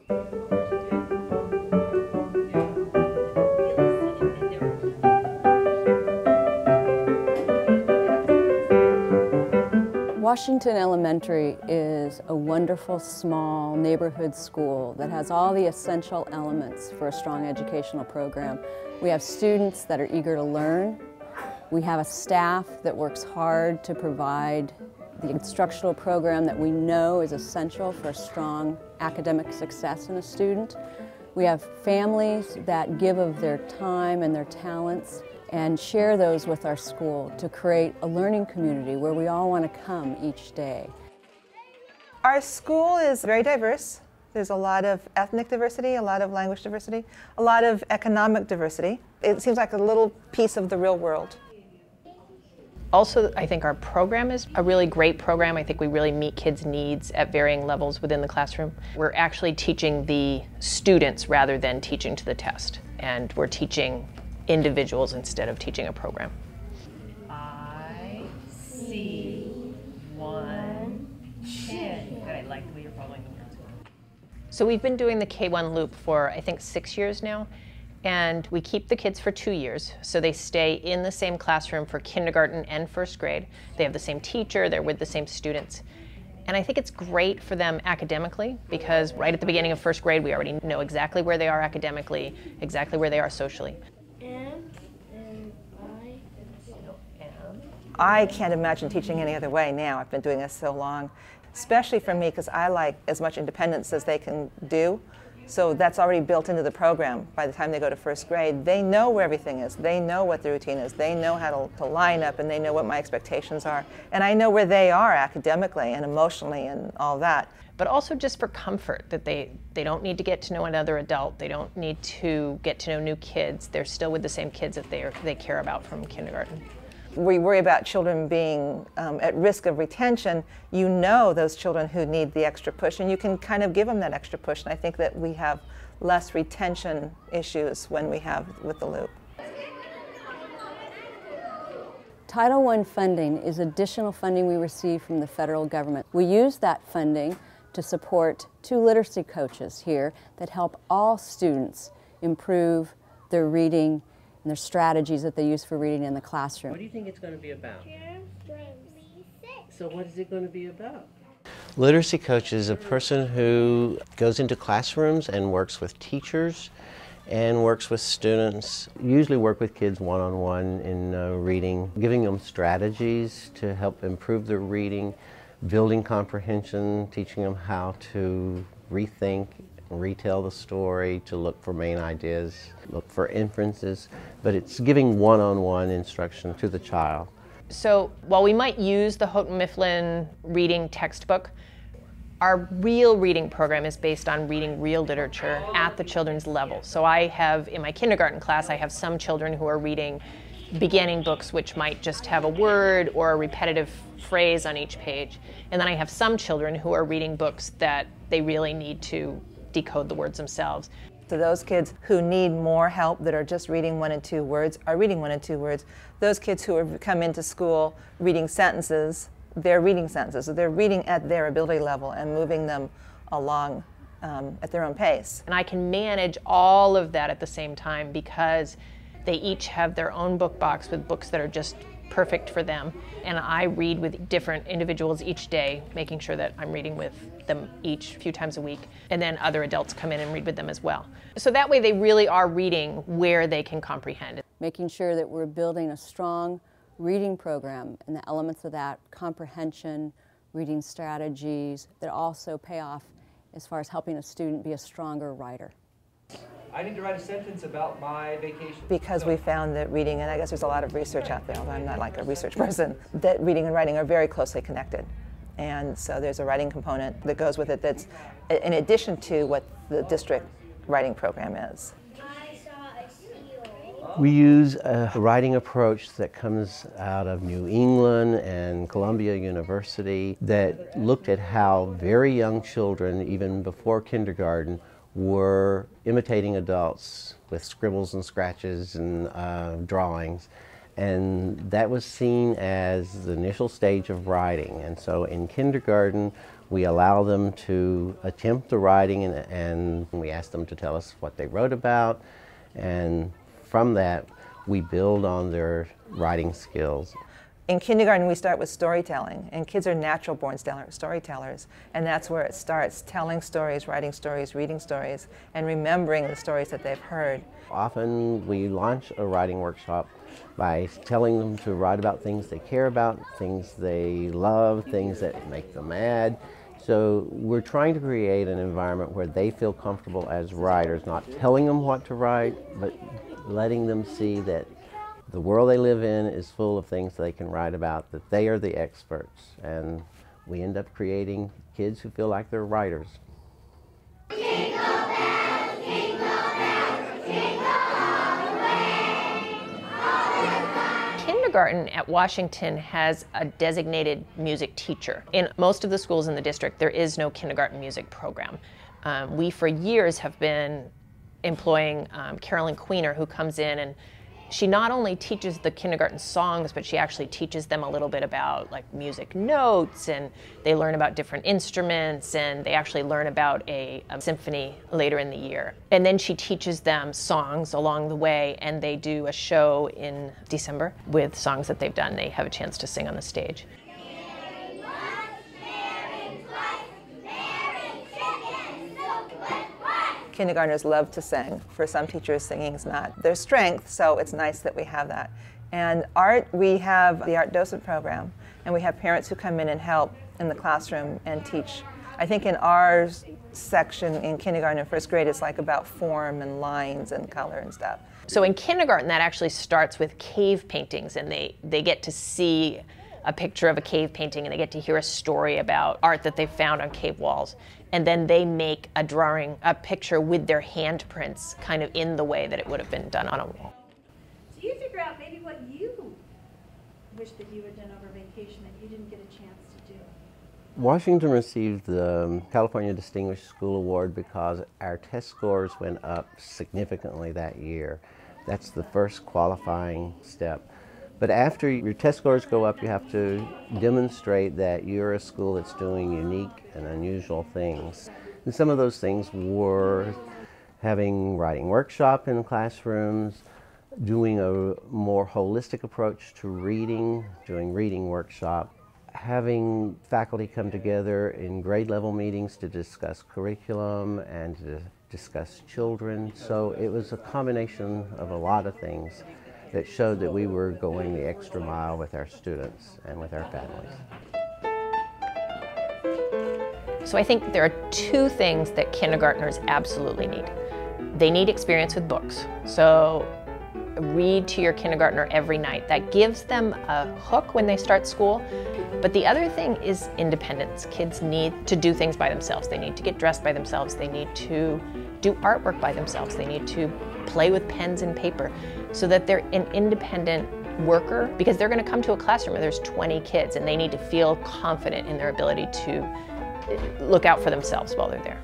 Washington Elementary is a wonderful, small neighborhood school that has all the essential elements for a strong educational program. We have students that are eager to learn. We have a staff that works hard to provide the instructional program that we know is essential for strong academic success in a student. We have families that give of their time and their talents and share those with our school to create a learning community where we all want to come each day. Our school is very diverse. There's a lot of ethnic diversity, a lot of language diversity, a lot of economic diversity. It seems like a little piece of the real world. Also, I think our program is a really great program. I think we really meet kids' needs at varying levels within the classroom. We're actually teaching the students rather than teaching to the test. And we're teaching individuals instead of teaching a program. I see one chin. I like the way you're following the words. So we've been doing the K-1 loop for, I think, 6 years now. And we keep the kids for 2 years, so they stay in the same classroom for kindergarten and first grade. They have the same teacher, they're with the same students. And I think it's great for them academically because right at the beginning of first grade, we already know exactly where they are academically, exactly where they are socially. I can't imagine teaching any other way now. I've been doing this so long, especially for me because I like as much independence as they can do. So that's already built into the program. By the time they go to first grade, they know where everything is. They know what the routine is. They know how to line up, and they know what my expectations are. And I know where they are academically and emotionally and all that. But also just for comfort, that they don't need to get to know another adult. They don't need to get to know new kids. They're still with the same kids that they care about from kindergarten. We worry about children being at risk of retention. You know those children who need the extra push, and you can kind of give them that extra push. And I think that we have less retention issues when we have with the loop. Title I funding is additional funding we receive from the federal government. We use that funding to support 2 literacy coaches here that help all students improve their reading and their strategies that they use for reading in the classroom. What do you think it's going to be about? So what is it going to be about? Literacy coach is a person who goes into classrooms and works with teachers and works with students, usually work with kids one-on-one in reading, giving them strategies to help improve their reading, building comprehension, teaching them how to rethink, retell the story, to look for main ideas, look for inferences, but it's giving one-on-one instruction to the child. So while we might use the Houghton Mifflin reading textbook, our real reading program is based on reading real literature at the children's level. So I have, in my kindergarten class, I have some children who are reading beginning books which might just have a word or a repetitive phrase on each page. And then I have some children who are reading books that they really need to decode the words themselves. So those kids who need more help that are just reading 1 and 2 words are reading 1 and 2 words. Those kids who have come into school reading sentences, they're reading sentences. So they're reading at their ability level and moving them along at their own pace. And I can manage all of that at the same time because they each have their own book box with books that are just perfect for them. And I read with different individuals each day, making sure that I'm reading with them each a few times a week. And then other adults come in and read with them as well. So that way they really are reading where they can comprehend. Making sure that we're building a strong reading program and the elements of that, comprehension, reading strategies, that also pay off as far as helping a student be a stronger writer. I need to write a sentence about my vacation. Because we found that reading, and I guess there's a lot of research out there, although I'm not like a research person, that reading and writing are very closely connected. And so there's a writing component that goes with it that's in addition to what the district writing program is. We use a writing approach that comes out of New England and Columbia University that looked at how very young children, even before kindergarten, were imitating adults with scribbles and scratches and drawings. And that was seen as the initial stage of writing. And so in kindergarten, We allow them to attempt the writing, and we ask them to tell us what they wrote about, and from that we build on their writing skills. In kindergarten, we start with storytelling, and kids are natural-born storytellers, and that's where it starts, telling stories, writing stories, reading stories, and remembering the stories that they've heard. Often we launch a writing workshop by telling them to write about things they care about, things they love, things that make them mad. So we're trying to create an environment where they feel comfortable as writers, not telling them what to write, but letting them see that the world they live in is full of things they can write about, that they are the experts, and we end up creating kids who feel like they're writers. Jingle bells, jingle bells, jingle all the way. Kindergarten at Washington has a designated music teacher. In most of the schools in the district, there is no kindergarten music program. We, for years, have been employing Carolyn Queener, who comes in and she not only teaches the kindergarten songs, but she actually teaches them a little bit about like music notes, and they learn about different instruments, and they actually learn about a symphony later in the year. And then she teaches them songs along the way, and they do a show in December with songs that they've done. They have a chance to sing on the stage. Kindergartners love to sing. For some teachers, singing is not their strength, so it's nice that we have that. And art, we have the art docent program, and we have parents who come in and help in the classroom and teach. I think in our section in kindergarten and first grade, it's like about form and lines and color and stuff. So in kindergarten, that actually starts with cave paintings, and they get to see a picture of a cave painting, and they get to hear a story about art that they found on cave walls. And then they make a drawing, a picture with their handprints, kind of in the way that it would have been done on a wall. So you figure out maybe what you wish that you had done over vacation that you didn't get a chance to do. Washington received the California Distinguished School Award because our test scores went up significantly that year. That's the first qualifying step. But after your test scores go up, you have to demonstrate that you're a school that's doing unique and unusual things. And some of those things were having writing workshop in classrooms, doing a more holistic approach to reading, doing reading workshop, having faculty come together in grade level meetings to discuss curriculum and to discuss children. So it was a combination of a lot of things that showed that we were going the extra mile with our students and with our families. So I think there are two things that kindergartners absolutely need. They need experience with books. So read to your kindergartner every night. That gives them a hook when they start school. But the other thing is independence. Kids need to do things by themselves. They need to get dressed by themselves. They need to do artwork by themselves. They need to play with pens and paper so that they're an independent worker, because they're going to come to a classroom where there's 20 kids and they need to feel confident in their ability to look out for themselves while they're there.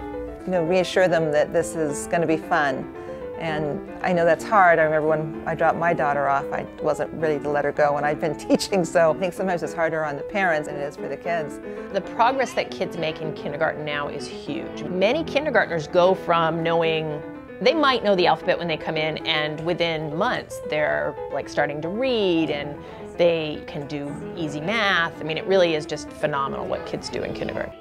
You know, reassure them that this is going to be fun. And I know that's hard. I remember when I dropped my daughter off, I wasn't ready to let her go, and I'd been teaching, so I think sometimes it's harder on the parents than it is for the kids. The progress that kids make in kindergarten now is huge. Many kindergartners go from knowing, they might know the alphabet when they come in, and within months they're like starting to read and they can do easy math. I mean, it really is just phenomenal what kids do in kindergarten.